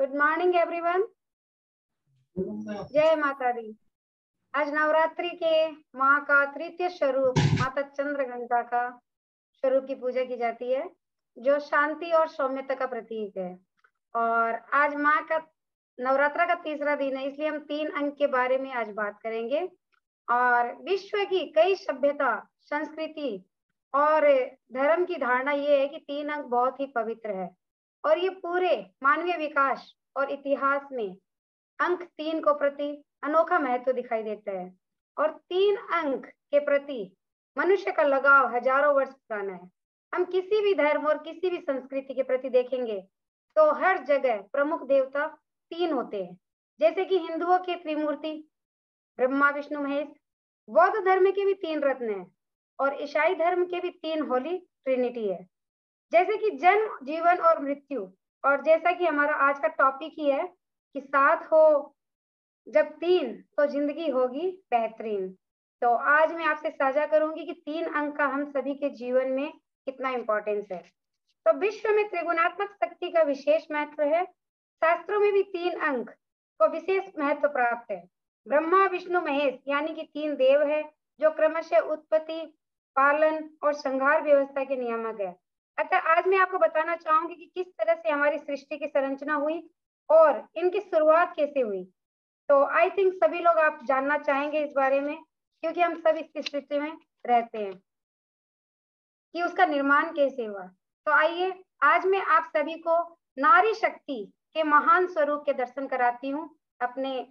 Good morning everyone. जय माता दी। आज नवरात्रि के माँ का तृतीय स्वरूप माता चंद्रघंटा का स्वरूप की पूजा की जाती है, जो शांति और सौम्यता का प्रतीक है। और आज माँ का नवरात्रा का तीसरा दिन है, इसलिए हम 3 अंक के बारे में आज बात करेंगे। और विश्व की कई सभ्यता, संस्कृति और धर्म की धारणा ये है कि 3 अंक बहुत ही पवित्र है और ये पूरे मानवीय विकास और इतिहास में अंक 3 को प्रति अनोखा महत्व दिखाई देता है। और 3 अंक के प्रति मनुष्य का लगाव हजारों वर्ष पुराना है। हम किसी भी धर्म और किसी भी संस्कृति के प्रति देखेंगे तो हर जगह प्रमुख देवता 3 होते हैं, जैसे कि हिंदुओं के त्रिमूर्ति ब्रह्मा विष्णु महेश, बौद्ध धर्म के भी 3 रत्न हैं और ईसाई धर्म के भी 3 होली ट्रिनिटी है, जैसे कि जन्म, जीवन और मृत्यु। और जैसा कि हमारा आज का टॉपिक ही है कि साथ हो जब 3 तो जिंदगी होगी बेहतरीन। तो आज मैं आपसे साझा करूंगी कि 3 अंक का हम सभी के जीवन में कितना इंपॉर्टेंस है। तो विश्व में त्रिगुणात्मक शक्ति का विशेष महत्व है। शास्त्रों में भी 3 अंक को विशेष महत्व प्राप्त है। ब्रह्मा विष्णु महेश यानी कि 3 देव है, जो क्रमशः उत्पत्ति, पालन और संहार व्यवस्था के नियामक है। अतः आज मैं आपको बताना चाहूंगी कि किस तरह से हमारी सृष्टि की संरचना हुई और इनकी शुरुआत कैसे हुई। तो आई थिंक सभी लोग आप जानना चाहेंगे इस बारे में, क्योंकि हम सब इस सृष्टि में रहते हैं, कि उसका निर्माण कैसे हुआ। तो आइए आज मैं आप सभी को नारी शक्ति के महान स्वरूप के दर्शन कराती हूँ अपने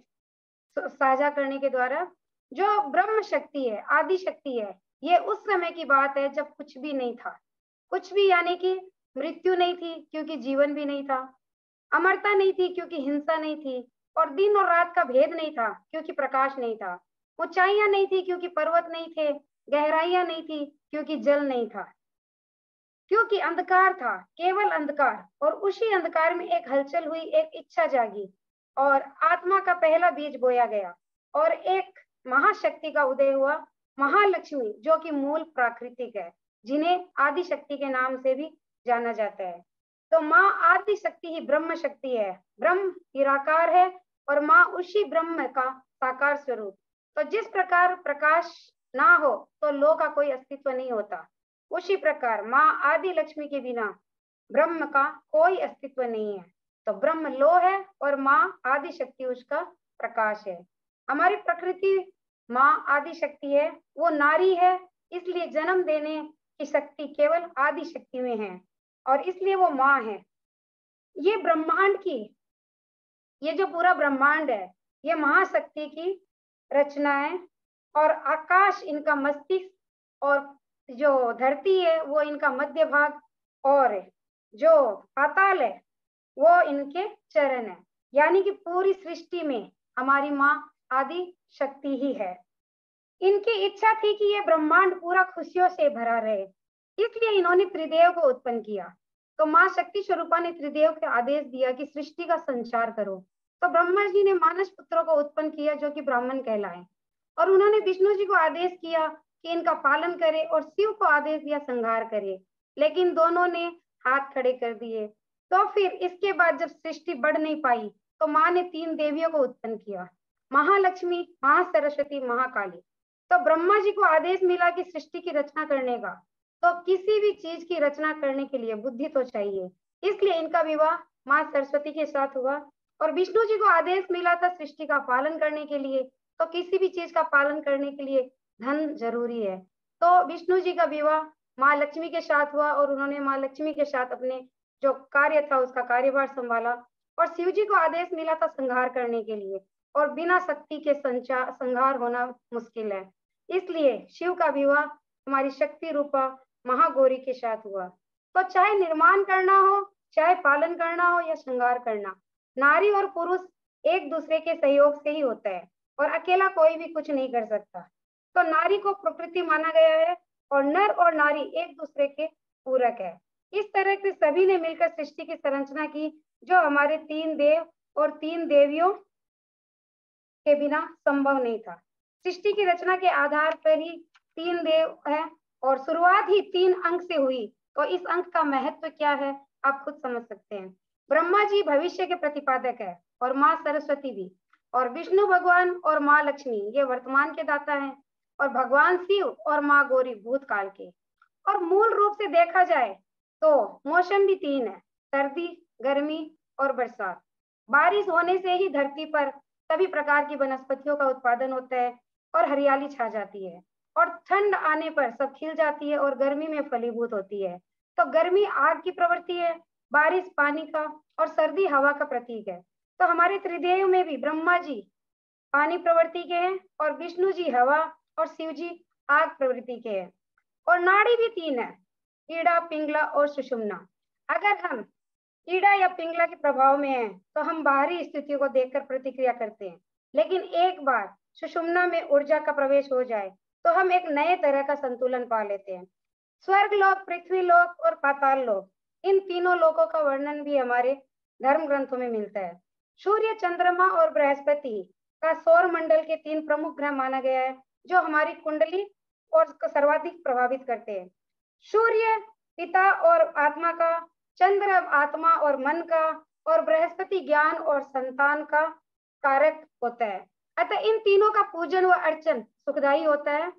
साझा करने के द्वारा। जो ब्रह्म शक्ति है, आदि शक्ति है, ये उस समय की बात है जब कुछ भी नहीं था। कुछ भी यानी कि मृत्यु नहीं थी क्योंकि जीवन भी नहीं था, अमरता नहीं थी क्योंकि हिंसा नहीं थी, और दिन और रात का भेद नहीं था क्योंकि प्रकाश नहीं था, ऊंचाइयां नहीं थी क्योंकि पर्वत नहीं थे, गहराइयां नहीं थी क्योंकि जल नहीं था, क्योंकि अंधकार था, केवल अंधकार। और उसी अंधकार में एक हलचल हुई, एक इच्छा जागी और आत्मा का पहला बीज बोया गया और एक महाशक्ति का उदय हुआ, महालक्ष्मी, जो कि मूल प्राकृतिक है, जिन्हें आदि शक्ति के नाम से भी जाना जाता है। तो माँ आदि शक्ति ही ब्रह्म शक्ति है। ब्रह्म निराकार है और माँ उसी ब्रह्म का साकार स्वरूप। तो जिस प्रकार प्रकाश ना हो तो लो का कोई अस्तित्व नहीं होता, उसी प्रकार माँ आदि लक्ष्मी के बिना ब्रह्म का कोई अस्तित्व नहीं है। तो ब्रह्म लो है और माँ आदि शक्ति उसका प्रकाश है। हमारी प्रकृति माँ आदि शक्ति है, वो नारी है, इसलिए जन्म देने की शक्ति केवल आदि शक्ति में है और इसलिए वो माँ है। ये ब्रह्मांड की, ये जो पूरा ब्रह्मांड है, ये महाशक्ति की रचना है और आकाश इनका मस्तिष्क और जो धरती है वो इनका मध्य भाग और जो पाताल है वो इनके चरण है। यानी कि पूरी सृष्टि में हमारी माँ आदि शक्ति ही है। इनकी इच्छा थी कि ये ब्रह्मांड पूरा खुशियों से भरा रहे, इसलिए इन्होंने त्रिदेव को उत्पन्न किया। तो माँ शक्ति स्वरूपा ने त्रिदेव को आदेश दिया कि सृष्टि का संचार करो। तो ब्रह्मा जी ने मानस पुत्रों को उत्पन्न किया जो कि ब्राह्मण कहलाए, और उन्होंने विष्णु जी को आदेश किया कि इनका पालन करे और शिव को आदेश दिया संहार करे, लेकिन दोनों ने हाथ खड़े कर दिए। तो फिर इसके बाद जब सृष्टि बढ़ नहीं पाई तो माँ ने 3 देवियों को उत्पन्न किया, महालक्ष्मी, महासरस्वती, महाकाली। तो ब्रह्मा जी को आदेश मिला कि सृष्टि की रचना करने का, तो किसी भी चीज की रचना करने के लिए बुद्धि तो चाहिए, इसलिए इनका विवाह माँ सरस्वती के साथ हुआ। और विष्णु जी को आदेश मिला था सृष्टि का पालन करने के लिए, तो किसी भी चीज का पालन करने के लिए धन जरूरी है। तो विष्णु जी का विवाह माँ लक्ष्मी के साथ हुआ और उन्होंने माँ लक्ष्मी के साथ अपने जो कार्य था उसका कार्यभार संभाला। और शिव जी को आदेश मिला था संहार करने के लिए, और बिना शक्ति के संहार होना मुश्किल है, इसलिए शिव का विवाह हमारी शक्ति रूपा महागौरी के साथ हुआ। तो चाहे निर्माण करना हो, चाहे पालन करना हो या श्रृंगार करना, नारी और पुरुष एक दूसरे के सहयोग से ही होता है और अकेला कोई भी कुछ नहीं कर सकता। तो नारी को प्रकृति माना गया है और नर और नारी एक दूसरे के पूरक है। इस तरह से सभी ने मिलकर सृष्टि की संरचना की, जो हमारे 3 देव और 3 देवियों के बिना संभव नहीं था। सृष्टि की रचना के आधार पर ही 3 देव है और शुरुआत ही 3 अंक से हुई। तो इस अंक का महत्व क्या है आप खुद समझ सकते हैं। ब्रह्मा जी भविष्य के प्रतिपादक है और माँ सरस्वती भी, और विष्णु भगवान और माँ लक्ष्मी ये वर्तमान के दाता हैं, और भगवान शिव और माँ गौरी भूतकाल के। और मूल रूप से देखा जाए तो मौसम भी तीन है, सर्दी, गर्मी और बरसात। बारिश होने से ही धरती पर सभी प्रकार की वनस्पतियों का उत्पादन होता है और हरियाली छा जाती है, और ठंड आने पर सब खिल जाती है और गर्मी में फलीभूत होती है। तो गर्मी आग की प्रवृत्ति है, बारिश पानी का, और सर्दी हवा का प्रतीक है। तो हमारे त्रिदेव में भी ब्रह्मा जी पानी प्रवृत्ति के हैं, और विष्णु जी हवा, और शिव जी आग प्रवृत्ति के हैं। और नाड़ी भी तीन है, ईड़ा, पिंगला और सुषुम्ना। अगर हम ईड़ा या पिंगला के प्रभाव में हैं तो हम बाहरी स्थितियों को देखकर प्रतिक्रिया करते हैं, लेकिन एक बार सुषुम्ना में ऊर्जा का प्रवेश हो जाए तो हम एक नए तरह का संतुलन पा लेते हैं। स्वर्ग लोक, पृथ्वी लोक और पाताल लोक, इन तीनों लोकों का वर्णन भी हमारे धर्म ग्रंथों में मिलता है। सूर्य, चंद्रमा और बृहस्पति का सौर मंडल के तीन प्रमुख ग्रह माना गया है, जो हमारी कुंडली और सर्वाधिक प्रभावित करते हैं। सूर्य पिता और आत्मा का, चंद्र आत्मा और मन का, और बृहस्पति ज्ञान और संतान का कारक होता है। अतः इन तीनों का पूजन व अर्चन सुखदायी होता है।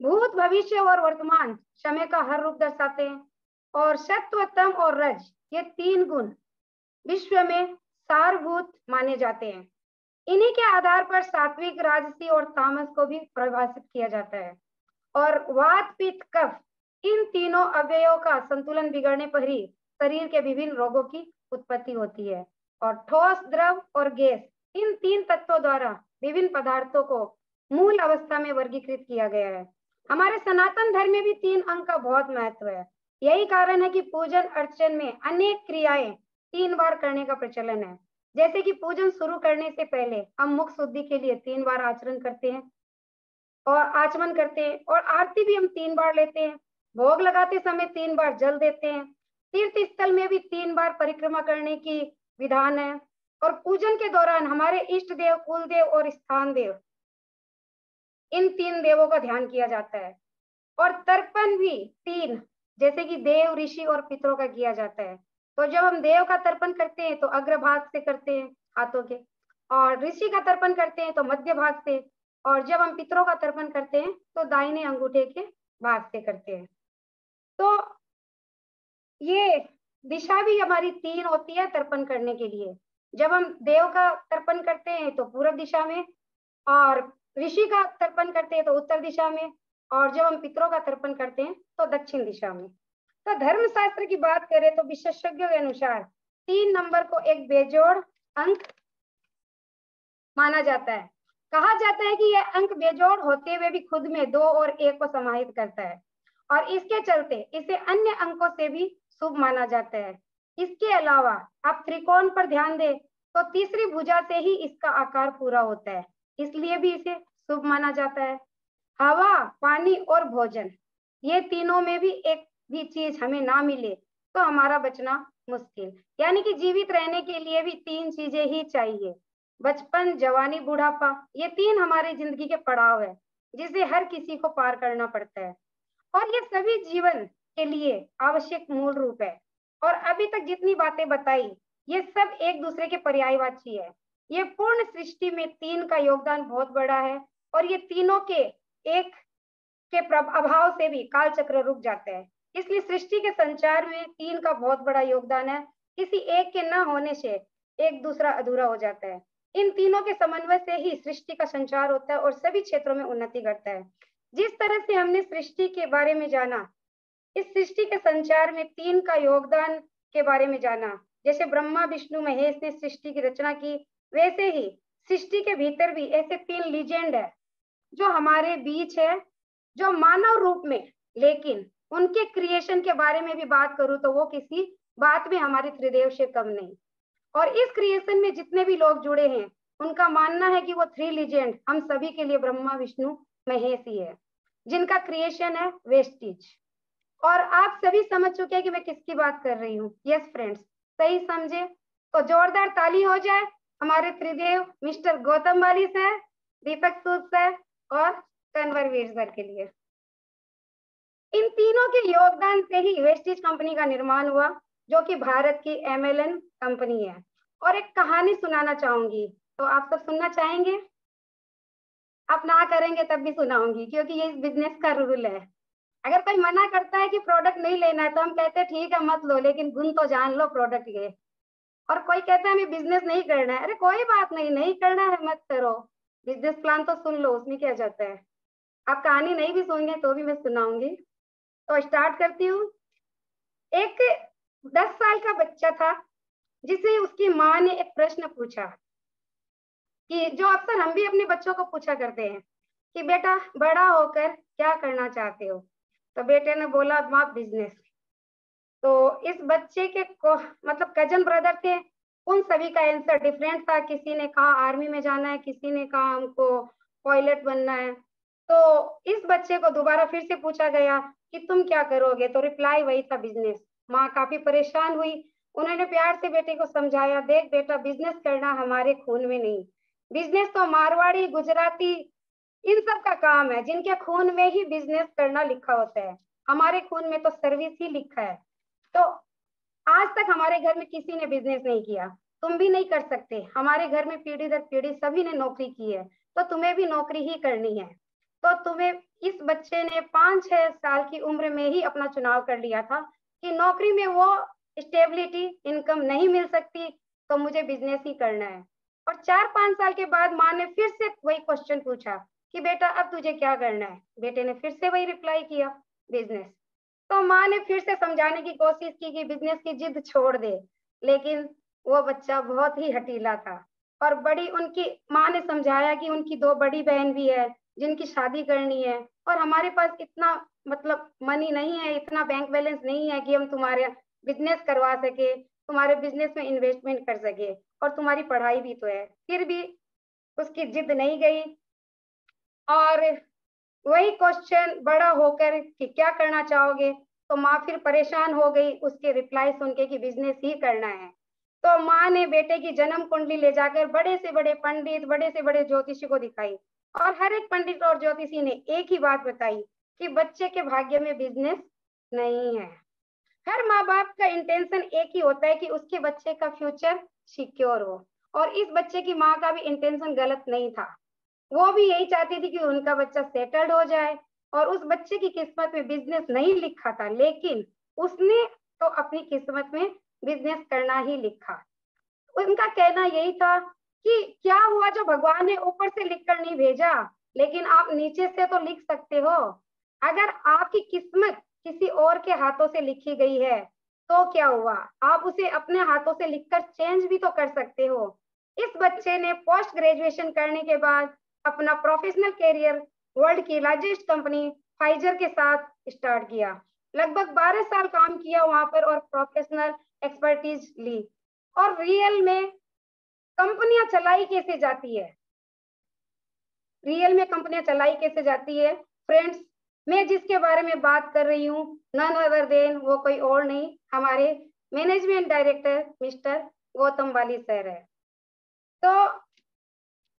भूत, भविष्य और वर्तमान समय का हर रूप दर्शाते हैं, और सत्व, तम और रज ये तीन गुण विश्व में सारभूत माने जाते हैं। इन्हीं के आधार पर सात्विक, राजसी और तामस को भी परिभाषित किया जाता है। और वात, पित्त, कफ इन तीनों अवयवों का संतुलन बिगड़ने पर ही शरीर के विभिन्न रोगों की उत्पत्ति होती है। और ठोस, द्रव और गैस इन तीन तत्वों द्वारा विभिन्न पदार्थों को मूल अवस्था में वर्गीकृत किया गया है। हमारे सनातन धर्म में भी तीन अंक का बहुत महत्व है। यही कारण है कि पूजन अर्चन में अनेक क्रियाएं 3 बार करने का प्रचलन है। जैसे कि पूजन शुरू करने से पहले हम मुख शुद्धि के लिए 3 बार आचरण करते हैं और आचमन करते हैं, और आरती भी हम 3 बार लेते हैं। भोग लगाते समय 3 बार जल देते हैं। तीर्थ स्थल में भी 3 बार परिक्रमा करने की विधान है। और पूजन के दौरान हमारे इष्ट देव, कुल देव और स्थान देव, इन 3 देवों का ध्यान किया जाता है। और तर्पण भी 3, जैसे कि देव, ऋषि और पितरों का किया जाता है। तो जब हम देव का तर्पण करते हैं तो अग्रभाग से करते हैं हाथों के, और ऋषि का तर्पण करते हैं तो मध्य भाग से, और जब हम पितरों का तर्पण करते हैं तो दाहिने अंगूठे के भाग से करते हैं। तो ये दिशा भी हमारी 3 होती है तर्पण करने के लिए। जब हम देव का तर्पण करते हैं तो पूर्व दिशा में, और ऋषि का तर्पण करते हैं तो उत्तर दिशा में, और जब हम पितरों का तर्पण करते हैं तो दक्षिण दिशा में। तो धर्मशास्त्र की बात करें तो विशेषज्ञों के अनुसार 3 नंबर को एक बेजोड़ अंक माना जाता है। कहा जाता है कि यह अंक बेजोड़ होते हुए भी खुद में 2 और 1 को समाहित करता है, और इसके चलते इसे अन्य अंकों से भी शुभ माना जाता है। इसके अलावा आप त्रिकोण पर ध्यान दें तो तीसरी भुजा से ही इसका आकार पूरा होता है, इसलिए भी इसे शुभ माना जाता है। हवा, पानी और भोजन, ये तीनों में भी एक भी चीज हमें ना मिले तो हमारा बचना मुश्किल। यानी कि जीवित रहने के लिए भी 3 चीजें ही चाहिए, बचपन, जवानी, बुढ़ापा। ये 3 हमारी जिंदगी के पड़ाव है जिसे हर किसी को पार करना पड़ता है, और ये सभी जीवन के लिए आवश्यक मूल रूप है। और अभी तक जितनी बातें बताई ये सब एक दूसरे के पर्यायवाची है। ये पूर्ण सृष्टि में 3 का योगदान बहुत बड़ा है, और ये तीनों के एक के अभाव से भी काल चक्र रुक जाता है। इसलिए सृष्टि के संचार में 3 का बहुत बड़ा योगदान है। किसी एक के न होने से एक दूसरा अधूरा हो जाता है। इन तीनों के समन्वय से ही सृष्टि का संचार होता है और सभी क्षेत्रों में उन्नति घटता है। जिस तरह से हमने सृष्टि के बारे में जाना, इस सृष्टि के संचार में 3 का योगदान के बारे में जाना, जैसे ब्रह्मा, विष्णु, महेश ने सृष्टि की रचना की, वैसे ही सृष्टि के भीतर भी ऐसे 3 लीजेंड है जो हमारे बीच है, जो मानव रूप में, लेकिन उनके क्रिएशन के बारे में भी बात करूं तो वो किसी बात में हमारे त्रिदेव से कम नहीं। और इस क्रिएशन में जितने भी लोग जुड़े हैं उनका मानना है कि वो 3 लीजेंड हम सभी के लिए ब्रह्मा, विष्णु, महेश ही है, जिनका क्रिएशन है वेस्टिज। और आप सभी समझ चुके हैं कि मैं किसकी बात कर रही हूँ। यस फ्रेंड्स, सही समझे तो जोरदार ताली हो जाए हमारे त्रिदेव मिस्टर गौतम वाली सर, दीपक सूद सर और कन्वरवीर सर के लिए। इन तीनों के योगदान से ही वेस्टिज कंपनी का निर्माण हुआ, जो कि भारत की MLN कंपनी है। और एक कहानी सुनाना चाहूंगी, तो आप सब सुनना चाहेंगे? आप ना करेंगे तब भी सुनाऊंगी, क्योंकि ये इस बिजनेस का रूल है। अगर कोई मना करता है कि प्रोडक्ट नहीं लेना है तो हम कहते हैं ठीक है मत लो, लेकिन गुण तो जान लो प्रोडक्ट के। और कोई कहता है हमें बिजनेस नहीं करना है, अरे कोई बात नहीं, नहीं करना है मत करो, बिजनेस प्लान तो सुन लो, उसमें क्या जाता है। आप कहानी नहीं भी सुनेंगे तो भी मैं सुनाऊंगी। तो स्टार्ट करती हूँ। एक 10 साल का बच्चा था जिसे उसकी माँ ने एक प्रश्न पूछा, कि जो अक्सर हम भी अपने बच्चों को पूछा करते हैं कि बेटा बड़ा होकर क्या करना चाहते हो। तो बेटे ने बोला माँ बिजनेस। तो इस बच्चे के को मतलब कजन ब्रदर थे, उन सभी का आंसर डिफरेंट था। किसी ने कहा आर्मी में जाना है, किसी ने कहा हमको पायलट बनना है। तो इस बच्चे को दोबारा फिर से पूछा गया कि तुम क्या करोगे, तो रिप्लाई वही था बिजनेस। माँ काफी परेशान हुई। उन्होंने प्यार से बेटे को समझाया, देख बेटा बिजनेस करना हमारे खून में नहीं, बिजनेस तो मारवाड़ी गुजराती इन सब का काम है, जिनके खून में ही बिजनेस करना लिखा होता है। हमारे खून में तो सर्विस ही लिखा है। तो आज तक हमारे घर में किसी ने बिजनेस नहीं किया, तुम भी नहीं कर सकते। हमारे घर में पीढ़ी दर पीढ़ी सभी ने नौकरी की है, तो तुम्हें भी नौकरी ही करनी है। तो तुम्हें इस बच्चे ने 5-6 साल की उम्र में ही अपना चुनाव कर लिया था कि नौकरी में वो स्टेबिलिटी इनकम नहीं मिल सकती, तो मुझे बिजनेस ही करना है। और 4-5 साल के बाद माँ ने फिर से वही क्वेश्चन पूछा कि बेटा अब तुझे क्या करना है। बेटे ने फिर से वही रिप्लाई किया बिजनेस। तो माँ ने फिर से समझाने की कोशिश की कि बिजनेस की जिद छोड़ दे, लेकिन वो बच्चा बहुत ही हठीला था। और बड़ी उनकी माँ ने समझाया कि उनकी 2 बड़ी बहन भी है जिनकी शादी करनी है, और हमारे पास इतना मतलब मनी नहीं है, इतना बैंक बैलेंस नहीं है कि हम तुम्हारे बिजनेस करवा सके, तुम्हारे बिजनेस में इन्वेस्टमेंट कर सके, और तुम्हारी पढ़ाई भी तो है। फिर भी उसकी जिद नहीं गई। और वही क्वेश्चन बड़ा होकर कि क्या करना चाहोगे, तो माँ फिर परेशान हो गई उसके रिप्लाई सुन के कि बिजनेस ही करना है। तो माँ ने बेटे की जन्म कुंडली ले जाकर बड़े से बड़े पंडित, बड़े से बड़े ज्योतिषी को दिखाई, और हर एक पंडित और ज्योतिषी ने एक ही बात बताई कि बच्चे के भाग्य में बिजनेस नहीं है। हर माँ बाप का इंटेंशन एक ही होता है कि उसके बच्चे का फ्यूचर सिक्योर हो, और इस बच्चे की माँ का भी इंटेंशन गलत नहीं था। वो भी यही चाहती थी कि उनका बच्चा सेटल्ड हो जाए। और उस बच्चे की किस्मत में बिजनेस नहीं लिखा था, लेकिन उसने तो अपनी किस्मत में बिजनेस करना ही लिखा। उनका कहना यही था कि क्या हुआ जो भगवान ने ऊपर से लिख कर नहीं भेजा, लेकिन आप नीचे से तो लिख सकते हो। अगर आपकी किस्मत किसी और के हाथों से लिखी गई है तो क्या हुआ, आप उसे अपने हाथों से लिखकर चेंज भी तो कर सकते हो। इस बच्चे ने पोस्ट ग्रेजुएशन करने के बाद अपना प्रोफेशनल करियर वर्ल्ड की लार्जेस्ट कंपनी फाइजर के साथ स्टार्ट किया। लगभग 12 साल काम किया वहां पर और प्रोफेशनल एक्सपर्टीज ली। और रियल में कंपनियां चलाई कैसे जाती है, रियल में कंपनियां चलाई कैसे जाती है फ्रेंड्स, मैं जिसके बारे में बात कर रही हूँ नन अदर देन वो कोई और नहीं, हमारे मैनेजमेंट डायरेक्टर मिस्टर गौतम वाली सर है। तो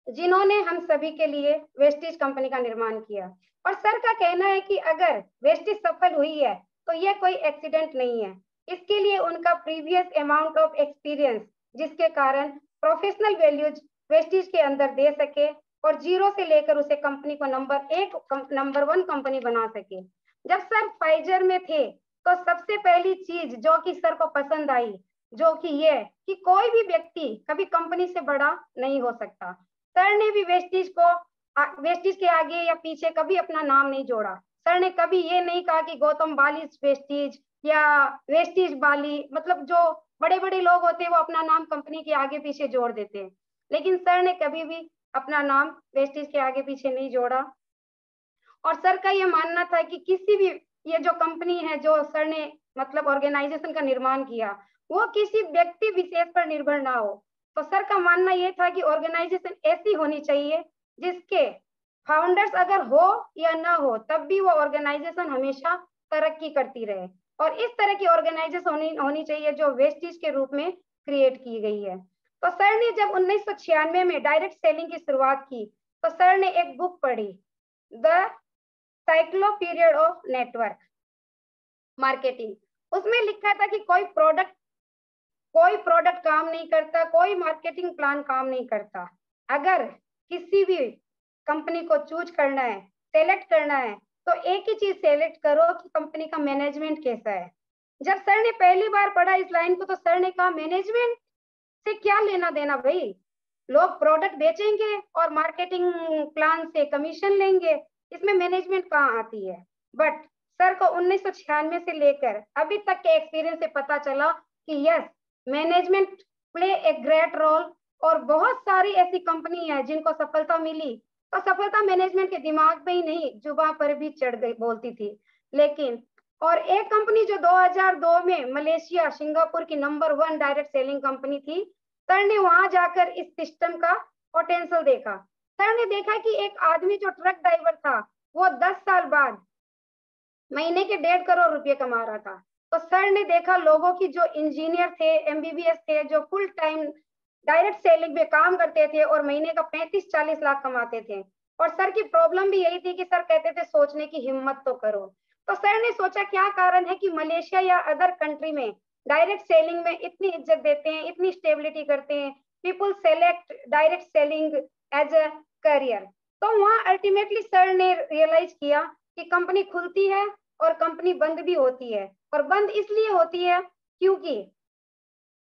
जिन्होंने हम सभी के लिए वेस्टिज कंपनी का निर्माण किया। और सर का कहना है कि अगर वेस्टिज सफल हुई है तो यह कोई एक्सीडेंट नहीं है, इसके लिए उनका प्रीवियस अमाउंट ऑफ एक्सपीरियंस, जिसके कारण प्रोफेशनल वैल्यूज वेस्टिज के अंदर दे सके और जीरो से लेकर उसे कंपनी को नंबर 1 कंपनी बना सके। जब सर फाइजर में थे तो सबसे पहली चीज जो कि सर को पसंद आई, जो कि ये कि कोई भी व्यक्ति कभी कंपनी से बड़ा नहीं हो सकता। सर ने भी वेस्टिज के आगे या पीछे कभी अपना नाम नहीं जोड़ा। सर ने कभी ये नहीं कहा कि गौतम बाली वेस्टिज या वेस्टिज बाली, मतलब जो बड़े बड़े लोग होते हैं वो अपना नाम कंपनी के आगे पीछे जोड़ देते हैं, लेकिन सर ने कभी भी अपना नाम वेस्टिज के आगे पीछे नहीं जोड़ा। और सर का ये मानना था कि किसी भी ये जो कंपनी है जो सर ने मतलब ऑर्गेनाइजेशन का निर्माण किया वो किसी व्यक्ति विशेष पर निर्भर ना हो। तो सर का मानना यह था कि ऑर्गेनाइजेशन ऐसी होनी चाहिए जिसके फाउंडर्स अगर हो या ना हो तब भी वो ऑर्गेनाइजेशन हमेशा तरक्की करती रहे, और इस तरह की ऑर्गेनाइजेशन होनी चाहिए जो वेस्टिज के रूप में क्रिएट की गई है। तो सर ने जब 1996 में डायरेक्ट सेलिंग की शुरुआत की तो सर ने एक बुक पढ़ी, the cyclo period of network marketing. उसमें लिखा था कि कोई प्रोडक्ट काम नहीं करता, कोई मार्केटिंग प्लान काम नहीं करता। अगर किसी भी कंपनी को चूज करना है, सेलेक्ट करना है, तो एक ही चीज सेलेक्ट करो कि कंपनी का मैनेजमेंट कैसा है। जब सर ने पहली बार पढ़ा इस लाइन को तो सर ने कहा मैनेजमेंट से क्या लेना देना भाई, लोग प्रोडक्ट बेचेंगे और मार्केटिंग प्लान से कमीशन लेंगे, इसमें मैनेजमेंट कहाँ आती है। बट सर को 1996 से लेकर अभी तक के एक्सपीरियंस से पता चला कि yes, management play a great role. और बहुत सारी ऐसी कंपनी है जिनको सफलता मिली, तो सफलता मैनेजमेंट के दिमाग में ही नहीं, जुबान पर भी चढ़ गई बोलती थी। लेकिन और एक कंपनी जो 2002 में मलेशिया सिंगापुर की नंबर 1 डायरेक्ट सेलिंग कंपनी थी, सर ने वहां जाकर इस सिस्टम का पोटेंशियल देखा। सर ने देखा कि एक आदमी जो ट्रक ड्राइवर था वो 10 साल बाद महीने के 1.5 करोड़ रुपए कमा रहा था। तो सर ने देखा लोगों की जो इंजीनियर थे, एमबीबीएस थे, जो फुल टाइम डायरेक्ट सेलिंग में काम करते थे और महीने का 35-40 लाख कमाते थे। और सर की प्रॉब्लम भी यही थी कि सर कहते थे सोचने की हिम्मत तो करो। तो सर ने सोचा क्या कारण है कि मलेशिया या अदर कंट्री में डायरेक्ट सेलिंग में इतनी इज्जत देते हैं, इतनी स्टेबिलिटी करते हैं, people select direct selling as a career. तो वहां अल्टीमेटली सर ने रियलाइज किया कि कंपनी खुलती है और कंपनी बंद भी होती है, और बंद इसलिए होती है क्योंकि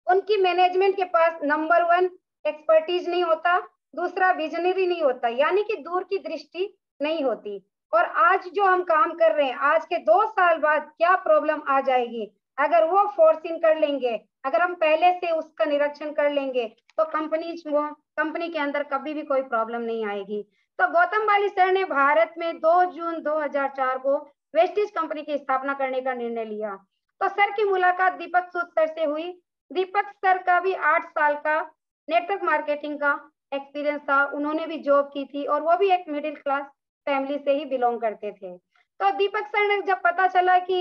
उनकी मैनेजमेंट के पास नंबर 1 एक्सपर्टीज नहीं होता, दूसरा विजनरी नहीं होता, यानी कि दूर की दृष्टि नहीं होती। और आज जो हम काम कर रहे हैं, आज के 2 साल बाद क्या प्रॉब्लम आ जाएगी, अगर वो फोर्सिंग कर लेंगे, अगर हम पहले से उसका निरीक्षण कर लेंगे, तो कंपनी के अंदर कभी भी कोई प्रॉब्लम नहीं आएगी। तो गौतम बाली सर ने भारत में 2 जून 2004 को वेस्टिज कंपनी की स्थापना करने का निर्णय लिया। तो सर की मुलाकात दीपक सूद सर से हुई। दीपक सर का भी 8 साल का नेटवर्क मार्केटिंग का एक्सपीरियंस था, उन्होंने भी जॉब की थी और वो भी एक मिडिल क्लास फैमिली से ही बिलोंग करते थे। तो दीपक सर ने जब पता चला कि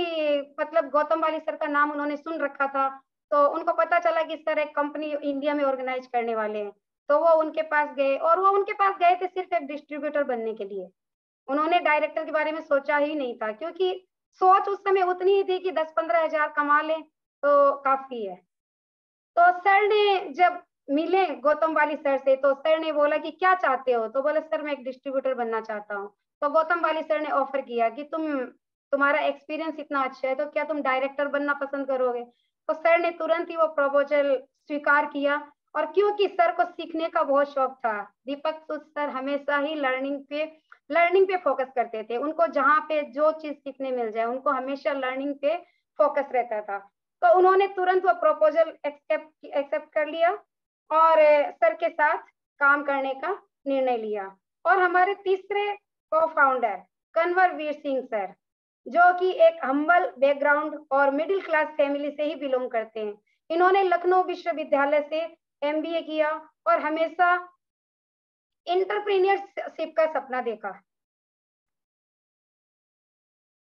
मतलब गौतम बाली सर का नाम उन्होंने सुन रखा था, तो उनको पता चला कि सर एक कंपनी इंडिया में ऑर्गेनाइज करने वाले हैं, तो वो उनके पास गए। और वो उनके पास गए थे सिर्फ एक डिस्ट्रीब्यूटर बनने के लिए, उन्होंने डायरेक्टर के बारे में सोचा ही नहीं था, क्योंकि सोच उस समय उतनी ही थी कि 10-15 हजार कमा ले तो काफी है। तो सर ने जब मिले गौतम वाली सर से, तो सर ने बोला कि क्या चाहते हो, तो बोले सर मैं एक डिस्ट्रीब्यूटर बनना चाहता हूँ। तो गौतम वाली सर ने ऑफर किया कि तुम्हारा एक्सपीरियंस इतना अच्छा है तो क्या तुम डायरेक्टर बनना पसंद करोगे। तो सर ने तुरंत ही वो प्रपोजल स्वीकार किया। और क्योंकि सर को सीखने का बहुत शौक था, दीपक सर हमेशा ही लर्निंग पे फोकस करते थे, उनको जहाँ पे जो चीज सीखने मिल जाए, उनको हमेशा लर्निंग पे फोकस रहता था। तो उन्होंने तुरंत वो प्रपोजल एक्सेप्ट कर लिया और सर के साथ काम करने का निर्णय लिया। और हमारे तीसरे को फाउंडर कन्वर वीर सिंह सर, जो कि एक हम्बल बैकग्राउंड और मिडिल क्लास फैमिली से ही बिलोंग करते हैं। इन्होंने लखनऊ विश्वविद्यालय से एमबीए किया और हमेशा इंटरप्रीनियरशिप का सपना देखा,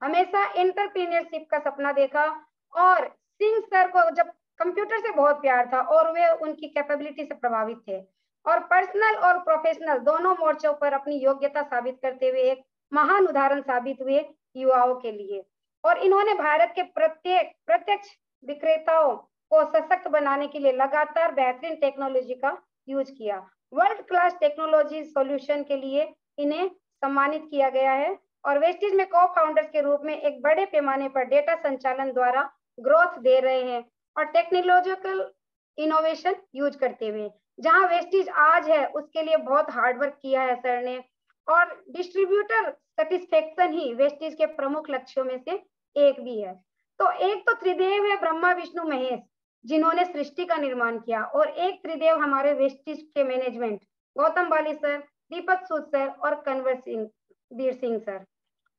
हमेशा एंटरप्रेन्योरशिप का सपना देखा। और सिंह सर को जब कंप्यूटर से बहुत प्यार था और वे उनकी कैपेबिलिटी से प्रभावित थे, और पर्सनल और प्रोफेशनल दोनों मोर्चों पर अपनी योग्यता साबित करते हुए एक महान उदाहरण साबित हुए युवाओं के लिए। और इन्होंने भारत के प्रत्यक्ष विक्रेताओं को सशक्त बनाने के लिए लगातार बेहतरीन टेक्नोलॉजी का यूज किया। वर्ल्ड क्लास टेक्नोलॉजी सॉल्यूशन के लिए इन्हें सम्मानित किया गया है। और वेस्टिज में को फाउंडर्स के रूप में एक बड़े पैमाने पर डेटा संचालन द्वारा ग्रोथ दे रहे हैं और टेक्नोलॉजिकल इनोवेशन यूज करते हुए। जहां वेस्टिज आज है उसके लिए बहुत हार्डवर्क किया है सर ने। और डिस्ट्रीब्यूटर सेटिस्फेक्शन ही वेस्टिज के प्रमुख लक्ष्यों में से एक भी है। तो एक तो त्रिदेव है, ब्रह्मा विष्णु महेश, जिन्होंने सृष्टि का निर्माण किया, और एक त्रिदेव हमारे वेस्टिज के मैनेजमेंट गौतम बाली सर, दीपक सूद सर और कन्वर सिंह वीर सिंह सर।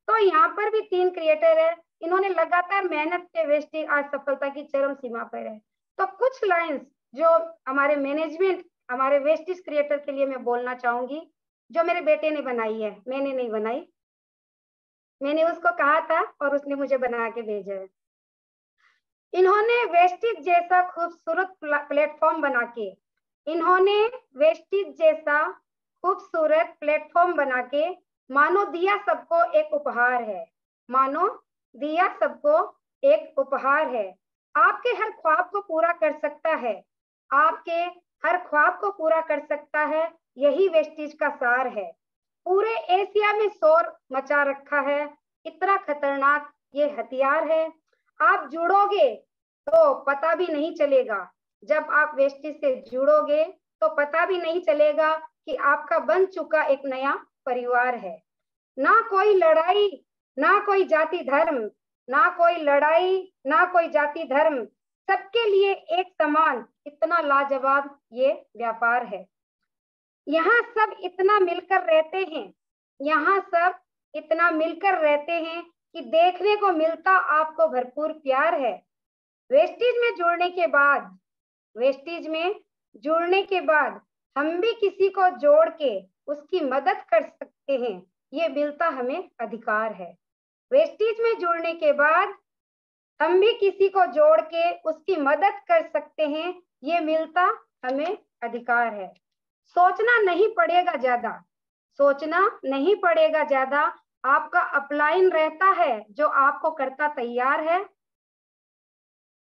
तो यहाँ पर भी 3 क्रिएटर है, इन्होंने लगातार मेहनत से वेस्टिज आज सफलता की चरम सीमा पर है। तो कुछ लाइंस जो हमारे मैनेजमेंट, हमारे वेस्टिज क्रिएटर के लिए मैं बोलना चाहूंगी, जो मेरे बेटे ने बनाई है, मैंने नहीं बनाई, मैंने उसको कहा था और उसने मुझे बना के भेजा है। इन्होंने वेस्टिज जैसा खूबसूरत प्लेटफॉर्म बना के इन्होंने वेस्टिज जैसा खूबसूरत प्लेटफॉर्म बना के मानो दिया सबको एक उपहार है, मानो दिया सबको एक उपहार है, आपके हर ख्वाब को पूरा कर सकता है, आपके हर ख्वाब को पूरा कर सकता है, यही वेस्टीज का सार है। पूरे एशिया में शोर मचा रखा है, इतना खतरनाक ये हथियार है। आप जुड़ोगे तो पता भी नहीं चलेगा, जब आप वेस्टीज से जुड़ोगे तो पता भी नहीं चलेगा कि आपका बन चुका एक नया परिवार है। ना कोई लड़ाई, ना कोई जाति धर्म, ना कोई लड़ाई, ना कोई जाति धर्म, सबके लिए एक समान, इतना लाजवाब ये व्यापार है। यहाँ सब इतना मिलकर रहते हैं, यहाँ सब इतना मिलकर रहते हैं कि देखने को मिलता आपको भरपूर प्यार है। वेस्टीज में जुड़ने के बाद, वेस्टीज में जुड़ने के बाद हम भी किसी को जोड़ के उसकी मदद कर सकते हैं, ये मिलता हमें अधिकार है। वेस्टीज में जुड़ने के बाद हम भी किसी को जोड़ के उसकी मदद कर सकते हैं, ये मिलता हमें अधिकार है। सोचना नहीं पड़ेगा ज्यादा, सोचना नहीं पड़ेगा ज्यादा, आपका अपलाइन रहता है जो आपको करता तैयार है।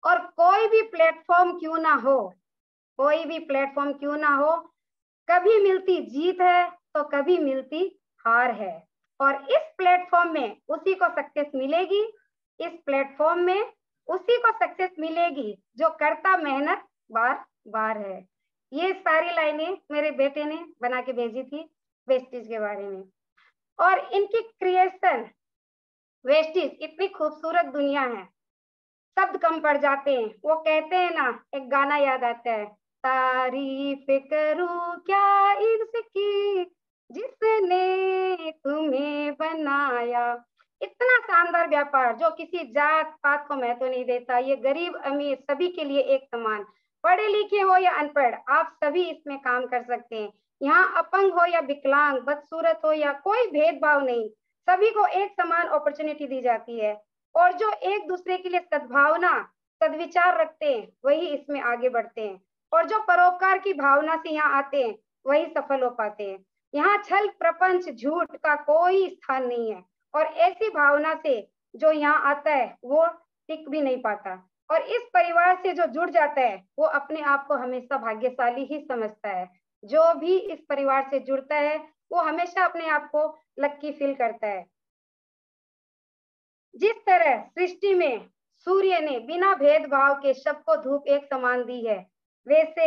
और कोई भी प्लेटफॉर्म क्यों ना हो, कोई भी प्लेटफॉर्म क्यों ना हो, कभी मिलती जीत है तो कभी मिलती हार है। और इस प्लेटफॉर्म में उसी को सक्सेस मिलेगी, इस प्लेटफॉर्म में उसी को सक्सेस मिलेगी जो करता मेहनत बार बार है। ये सारी लाइनें मेरे बेटे ने बना के भेजी थी वेस्टीज के बारे में। और इनकी क्रिएशन, वेस्टीज इतनी खूबसूरत दुनिया है, शब्द कम पड़ जाते हैं। वो कहते हैं ना, एक गाना याद आता है, तारीफ करूं क्या इसकी जिसने तुम्हें बनाया। इतना शानदार व्यापार जो किसी जात पात को महत्व नहीं देता, ये गरीब अमीर सभी के लिए एक समान, पढ़े लिखे हो या अनपढ़, आप सभी इसमें काम कर सकते हैं। यहाँ अपंग हो या विकलांग, बदसूरत हो या कोई भेदभाव नहीं, सभी को एक समान अपॉर्चुनिटी दी जाती है। और जो एक दूसरे के लिए सद्भावना, सद्विचार रखते हैं, वही इसमें आगे बढ़ते हैं। और जो परोपकार की भावना से यहाँ आते हैं, वही सफल हो पाते हैं। यहाँ छल प्रपंच झूठ का कोई स्थान नहीं है। और ऐसी भावना से जो यहाँ आता है वो टिक भी नहीं पाता। और इस परिवार से जो जुड़ जाता है वो अपने आप को हमेशा भाग्यशाली ही समझता है। जो भी इस परिवार से जुड़ता है वो हमेशा अपने आप को लक्की फील करता है। जिस तरह सृष्टि में सूर्य ने बिना भेदभाव के सबको धूप एक समान दी है, वैसे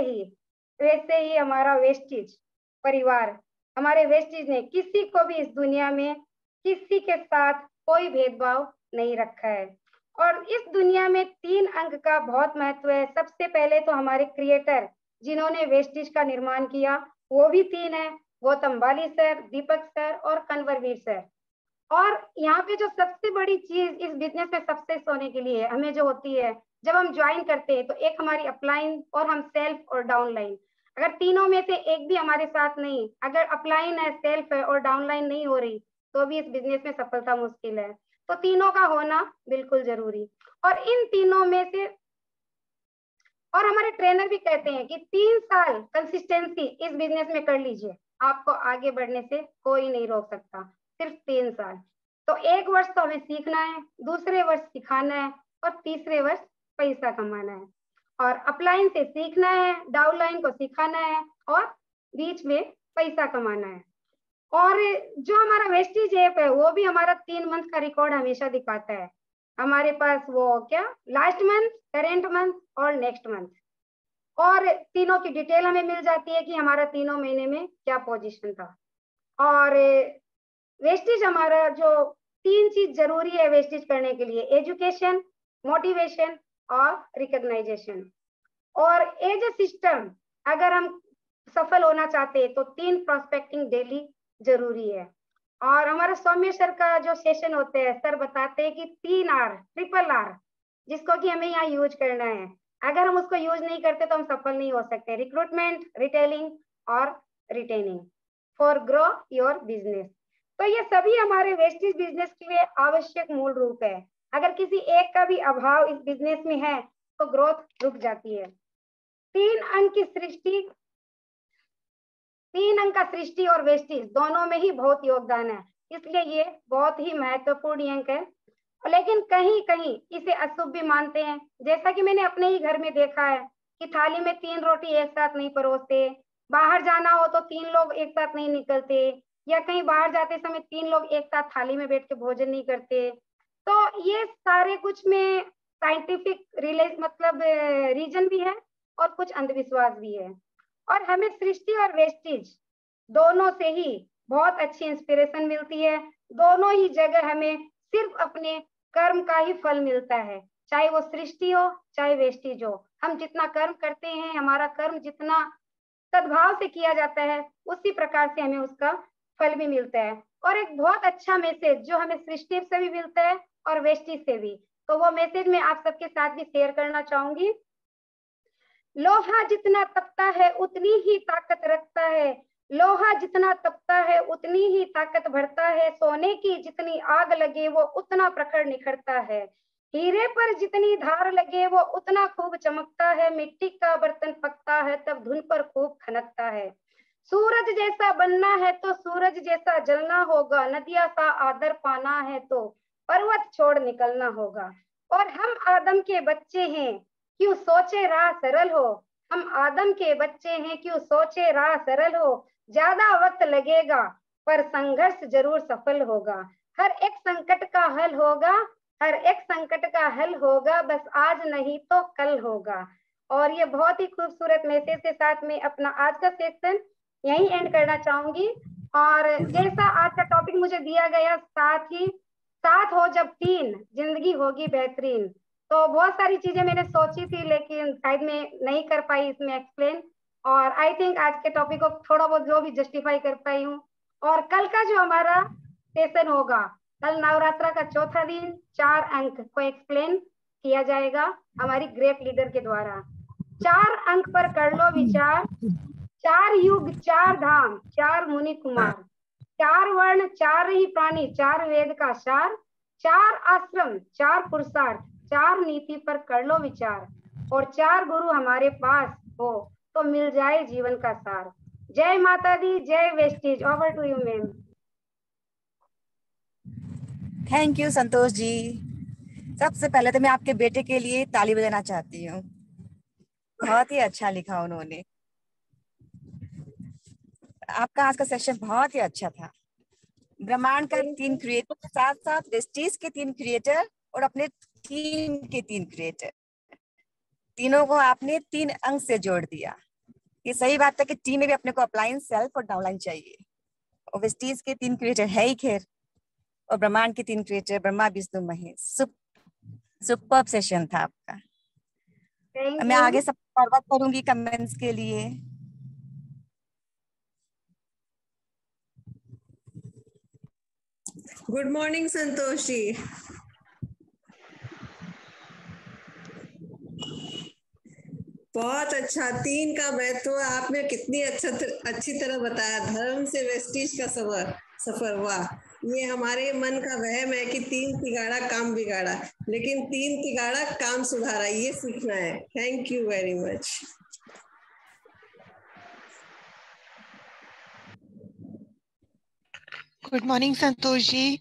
ही हमारा वेस्टीज परिवार, हमारे वेस्टीज ने किसी को भी इस दुनिया में किसी के साथ कोई भेदभाव नहीं रखा है। और इस दुनिया में 3 अंक का बहुत महत्व है। सबसे पहले तो हमारे क्रिएटर जिन्होंने वेस्टीज का निर्माण किया वो भी 3 है, गौतम बाली सर, दीपक सर और कन्वरवीर सर। और यहाँ पे जो सबसे बड़ी चीज इस बिजनेस में सक्सेस होने के लिए हमें जो होती है, जब हम ज्वाइन करते हैं तो एक हमारी अपलाइन और हम सेल्फ और डाउनलाइन, अगर तीनों में से एक भी हमारे साथ नहीं, अगर अपलाइन है, सेल्फ है और डाउनलाइन नहीं हो रही, तो भी इस बिजनेस में सफलता मुश्किल है। तो तीनों का होना बिल्कुल जरूरी। और इन तीनों में से, और हमारे ट्रेनर भी कहते हैं कि 3 साल कंसिस्टेंसी इस बिजनेस में कर लीजिए, आपको आगे बढ़ने से कोई नहीं रोक सकता। सिर्फ 3 साल। तो 1 वर्ष तो हमें सीखना है, दूसरे वर्ष सिखाना है और तीसरे वर्ष पैसा कमाना है। और अपलाइन से सीखना है, डाउनलाइन को सिखाना है और बीच में पैसा कमाना है। और जो हमारा वेस्टीज ऐप है वो भी हमारा 3 मंथ का रिकॉर्ड हमेशा दिखाता है। हमारे पास वो क्या, लास्ट मंथ, करेंट मंथ और नेक्स्ट मंथ, और तीनों की डिटेल हमें मिल जाती है कि हमारा तीनों महीने में क्या पोजीशन था। और वेस्टेज हमारा जो 3 चीज जरूरी है वेस्टेज करने के लिए, एजुकेशन, मोटिवेशन और रिकॉग्नाइजेशन। और एज ए सिस्टम अगर हम सफल होना चाहते हैं तो 3 प्रोस्पेक्टिंग डेली जरूरी है। और हमारा सौम्य सर का जो सेशन होते हैं, सर बताते हैं कि 3 आर, ट्रिपल आर, जिसको कि हमें यहाँ यूज करना है। अगर हम उसको यूज नहीं करते तो हम सफल नहीं हो सकते। रिक्रूटमेंट, रिटेलिंग और retaining for grow your business. तो ये सभी हमारे वेस्टेज बिजनेस के लिए आवश्यक मूल रूप है। अगर किसी एक का भी अभाव इस बिजनेस में है तो ग्रोथ रुक जाती है। 3 अंक की सृष्टि, 3 अंक का सृष्टि और वेस्टेज दोनों में ही बहुत योगदान है, इसलिए ये बहुत ही महत्वपूर्ण अंक है। लेकिन कहीं कहीं इसे अशुभ भी मानते हैं। जैसा कि मैंने अपने ही घर में देखा है कि थाली में 3 रोटी एक साथ नहीं परोसते, बाहर जाना हो तो 3 लोग एक साथ नहीं निकलते, या कहीं बाहर जाते समय 3 लोग एक साथ थाली में बैठ के भोजन नहीं करते। तो ये सारे कुछ में साइंटिफिक मतलब रीजन भी है और कुछ अंधविश्वास भी है। और हमें सृष्टि और वेस्टिज दोनों से ही बहुत अच्छी इंस्पिरेशन मिलती है। दोनों ही जगह हमें सिर्फ अपने कर्म का ही फल मिलता है, चाहे वो सृष्टि हो चाहे वेस्टिज हो। हम जितना कर्म करते हैं, हमारा कर्म जितना सद्भाव से किया जाता है, उसी प्रकार से हमें उसका फल भी मिलता है। और एक बहुत अच्छा मैसेज जो हमें सृष्टि से भी मिलता है और वेस्टिज से भी, तो वो मैसेज मैं आप सबके साथ भी शेयर करना चाहूंगी। लोहा जितना तपता है उतनी ही ताकत रखता है, लोहा जितना तपता है उतनी ही ताकत भरता है, सोने की जितनी आग लगे वो उतना प्रखर निखरता है, हीरे पर जितनी धार लगे वो उतना खूब चमकता है, मिट्टी का बर्तन पकता है तब धुन पर खूब खनकता है, सूरज जैसा बनना है तो सूरज जैसा जलना होगा, नदिया सा आदर पाना है तो पर्वत छोड़ निकलना होगा। और हम आदम के बच्चे हैं, क्यों सोचे राह सरल हो, हम आदम के बच्चे हैं क्यों सोचे राह सरल हो, ज्यादा वक्त लगेगा पर संघर्ष जरूर सफल होगा, हर एक संकट का हल होगा, हर एक संकट का हल होगा, बस आज नहीं तो कल होगा। और ये बहुत ही खूबसूरत मैसेज के साथ में अपना आज का सेक्शन यहीं एंड करना चाहूंगी। और जैसा आज का टॉपिक मुझे दिया गया, साथ हो जब तीन जिंदगी होगी बेहतरीन, तो बहुत सारी चीजें मैंने सोची थी लेकिन शायद मैं नहीं कर पाई इसमें एक्सप्लेन। और आई थिंक आज के टॉपिक को थोड़ा बहुत जो भी जस्टिफाई कर पाई हूँ। और कल का जो हमारा सेशन होगा, कल नवरात्रा का चौथा दिन 4 अंक को एक्सप्लेन किया जाएगा हमारी ग्रेट लीडर के द्वारा। 4 अंक पर कर लो विचार, 4 युग 4 धाम 4 मुनि कुमार, 4 वर्ण 4 ही प्राणी 4 वेद का सार, 4 आश्रम 4 पुरुषार्थ 4 नीति पर कर लो विचार, और 4 गुरु हमारे पास हो तो मिल जाए जीवन का सार। जय माता दी, जय Vestige. Over to you ma'am. Thank you Santosh ji. सबसे पहले तो मैं आपके बेटे के लिए ताली बजाना चाहती हूँ, बहुत ही अच्छा लिखा उन्होंने। आपका आज का सेशन बहुत ही अच्छा था। ब्रह्मांड का 3 क्रिएटर के साथ साथ वेस्टीज के 3 क्रिएटर और अपने टीम के 3 क्रिएटर, तीनों को आपने 3 अंक से जोड़ दिया। ये सही बात है कि टीम में भी अपने को अपलाइन, सेल्फ और डाउनलाइन चाहिए। और वेस्टीज के 3 क्रिएटर है ही खैर, और ब्रह्मांड के 3 creator Brahma Vishnu Mahesh. Superb session था आपका। मैं आगे सब फॉरवर्ड करूंगी कमेंट्स के लिए। गुड मॉर्निंग संतोष जी। बहुत अच्छा, 3 का महत्व आपने कितनी अच्छी तरह बताया। धर्म से वेस्टीज का सफर। वाह, ये हमारे मन का वहम है कि 3 तिगाड़ा काम बिगाड़ा, लेकिन 3 तिगाड़ा काम सुधारा, ये सीखना है। Thank you very much. Good morning Santosh ji.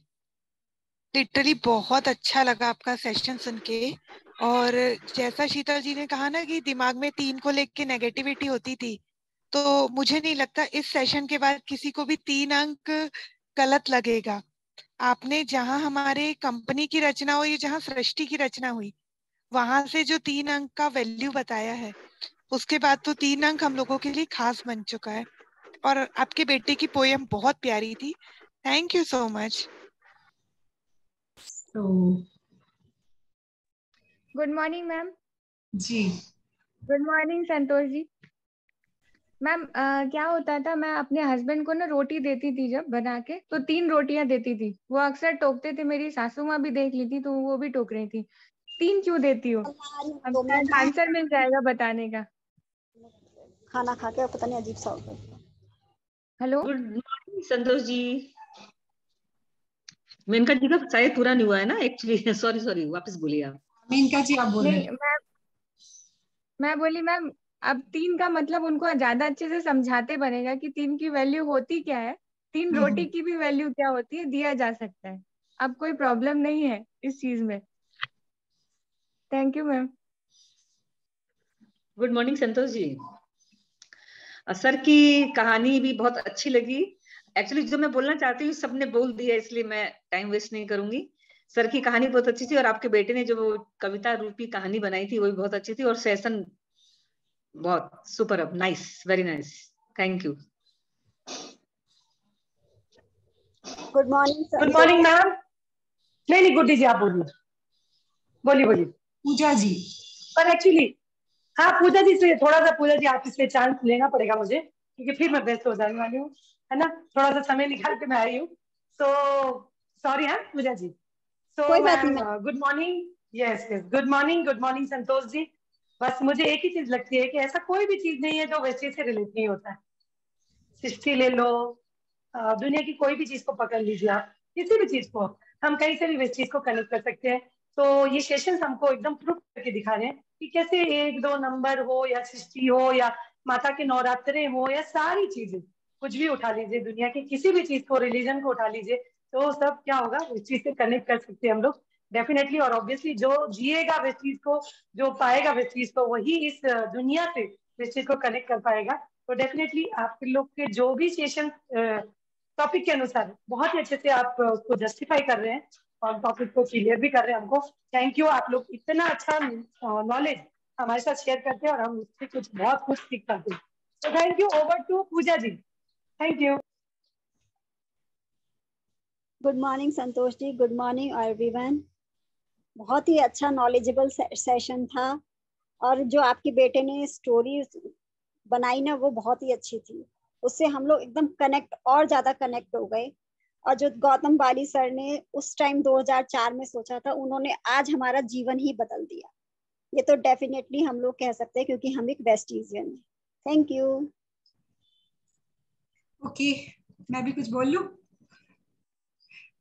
Literally बहुत अच्छा लगा आपका सेशन सुन के। और जैसा शीतल जी ने कहा ना कि दिमाग में 3 को लेके नेगेटिविटी होती थी, तो मुझे नहीं लगता इस सेशन के बाद किसी को भी 3 अंक गलत लगेगा। आपने जहां हमारे कंपनी की रचना हुई, जहां सृष्टि की रचना हुई, वहां से जो 3 अंक का वैल्यू बताया है, उसके बाद तो 3 अंक हम लोगों के लिए खास बन चुका है। और आपके बेटे की पोयम बहुत प्यारी थी। Thank you so much. Good morning ma'am. जी good morning Santosh ji. Ma'am क्या होता था, मैं अपने हस्बैंड को ना रोटी देती थी जब बना के, तो 3 रोटियां देती थी। वो अक्सर टोकते थे, मेरी सासू माँ भी देख ली थी तो वो भी टोक रही थी, 3 क्यों देती हो? अब शायद आंसर मिल जाएगा बताने का। खाना खा के पता नहीं अजीब सा हो गया। हेलो, गुड मॉर्निंग संतोष जी। मेनका जी का शायद पूरा नहीं हुआ है ना एक्चुअली। सॉरी, वापस बोलिए आप। मेनका जी आप बोल रहे हैं। मैं बोली मैम, अब 3 का मतलब उनको ज्यादा अच्छे से समझाते बनेगा कि 3 की वैल्यू होती क्या है, 3 रोटी की भी वैल्यू क्या होती है, दिया जा सकता है। अब कोई प्रॉब्लम नहीं है, इस चीज में। Thank you ma'am. Good morning Santosh ji. Sir की कहानी भी बहुत अच्छी लगी। एक्चुअली जो मैं बोलना चाहती हूँ सबने बोल दिया, इसलिए मैं टाइम वेस्ट नहीं करूंगी। सर की कहानी बहुत अच्छी थी और आपके बेटे ने जो कविता रूपी कहानी बनाई थी वो भी बहुत अच्छी थी, और सेशन बहुत super, nice, very nice, thank you. Good morning. Good morning ma'am. नहीं गुड्डी जी आप बोलिए बोलिए। पूजा जी, पर एक्चुअली हाँ पूजा जी से थोड़ा सा, पूजा जी आप इसलिए चांस लेना पड़ेगा मुझे, क्योंकि फिर मैं व्यस्त हो जाने वाली हूँ, है ना। थोड़ा सा समय निकाल के मैं आई हूँ, तो सॉरी। हाँ पूजा जी। सो कोई बात नहीं ma'am good morning. Yes yes, good morning Santosh ji. बस मुझे एक ही चीज लगती है कि ऐसा कोई भी चीज नहीं है जो वेस्टेज से रिलेट नहीं होता है। सृष्टि ले लो, दुनिया की कोई भी चीज को पकड़ लीजिए आप, किसी भी चीज को हम कहीं से भी वेस्टेज को कनेक्ट कर सकते हैं। तो ये सेशन हमको एकदम प्रूफ करके दिखा रहे हैं कि कैसे 1-2 नंबर हो या सृष्टि हो या माता के नवरात्रे हो या सारी चीजें, कुछ भी उठा लीजिए, दुनिया की किसी भी चीज को, रिलीजन को उठा लीजिए, तो सब क्या होगा, उस चीज से कनेक्ट कर सकते हैं हम लोग डेफिनेटली। और ऑब्वियसली जो जिएगा वेस्टीज को, जो पाएगा वेस्टीज को, वही इस दुनिया से वेस्टीज को कनेक्ट कर पाएगा। तो डेफिनेटली आप लोग के जो भी सेशन टॉपिक के अनुसार बहुत ही अच्छे से आप उसको जस्टिफाई कर रहे हैं और टॉपिक को क्लियर भी कर रहे हैं हमको। थैंक यू, आप लोग इतना अच्छा नॉलेज हमारे साथ शेयर करते हैं और हम उससे कुछ बहुत कुछ सीख पाते हैं। तो thank you. Over to Puja ji. Thank you. Good morning Santosh ji, good morning everyone. बहुत ही अच्छा नॉलेजेबल सेशन था, और जो आपके बेटे ने स्टोरी बनाई ना वो बहुत ही अच्छी थी। उससे हम लोग एकदम कनेक्ट, और ज्यादा कनेक्ट हो गए। और जो गौतम बाली सर ने उस टाइम 2004 में सोचा था, उन्होंने आज हमारा जीवन ही बदल दिया। ये तो डेफिनेटली हम लोग कह सकते हैं, क्योंकि हम एक वेस्टीजियन हैं। Thank you. ओके, मैं भी कुछ बोल लूं।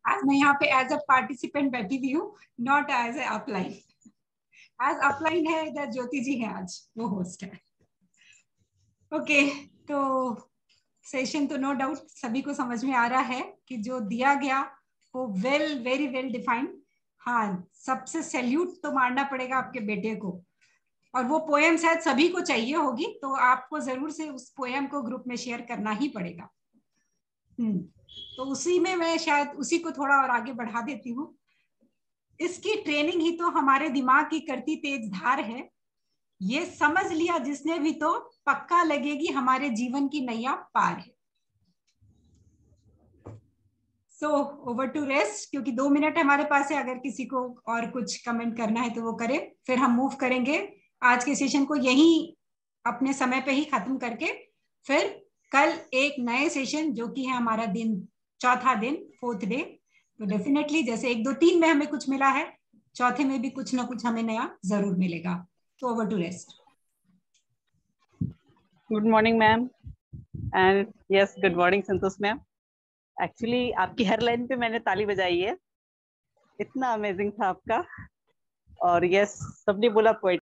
आज मैं यहाँ पे एज अ पार्टिसिपेंट बैठी हुई हूँ, not as a upline. As upline है इधर ज्योति जी है, आज वो होस्ट है। ओके, तो सेशन तो नो डाउट सभी को समझ में आ रहा है कि जो दिया गया वो वेरी वेल डिफाइंड। हाँ, सबसे सैल्यूट तो मारना पड़ेगा आपके बेटे को, और वो पोएम शायद सभी को चाहिए होगी, तो आपको जरूर से उस पोएम को ग्रुप में शेयर करना ही पड़ेगा। तो उसी में मैं शायद उसी को थोड़ा और आगे बढ़ा देती हूँ। इसकी ट्रेनिंग ही तो हमारे दिमाग की करती तेज धार है, ये समझ लिया जिसने भी तो पक्का लगेगी हमारे जीवन की नैया पार है। सो ओवर टू रेस्ट, क्योंकि 2 मिनट हमारे पास है। अगर किसी को और कुछ कमेंट करना है तो वो करे, फिर हम मूव करेंगे आज के सेशन को यहीं अपने समय पे ही खत्म करके, फिर कल एक नए सेशन जो कि है हमारा दिन, चौथा दिन, 4th डे। तो डेफिनेटली जैसे 1, 2, 3 में हमें कुछ मिला है, चौथे में भी कुछ ना कुछ हमें नया जरूर मिलेगा। तो over to rest. Good morning ma'am, and yes good morning Santosh ma'am. Actually आपकी हर लाइन पे मैंने ताली बजाई है, इतना अमेजिंग था आपका। और यस, सबने बोला पोएट्री